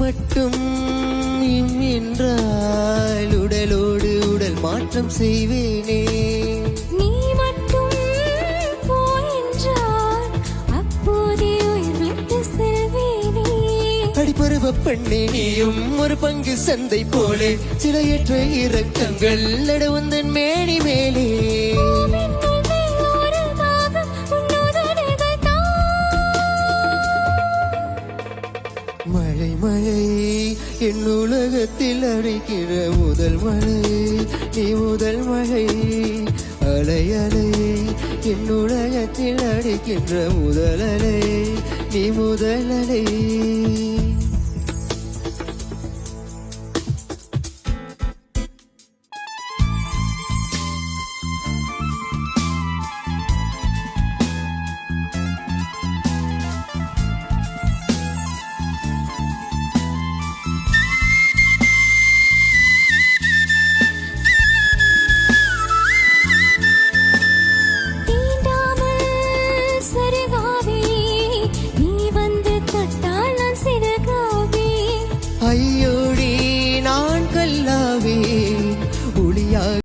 மட்டும் என்றால் உடலோடு உடல் மாற்றம் செய்வேனே. நீ மட்டும் போ என்றால் அப்போதே உயிர் விட்டு செல்வேனே. அடிப்பருவ பெண்ணே நீயும் ஒரு பங்கு சந்தை போலே சில ஏற்ற இறக்கங்கள் நடவுந்தன் மேனி மேலே. மழை மழை என் உலகத்தில் அழைக்கிற முதல் மழை நீ முதல் மழை. அலை அலை என் உலகத்தில் அழைக்கின்ற முதல் அலை நீ முதல் அலை. ஐயோ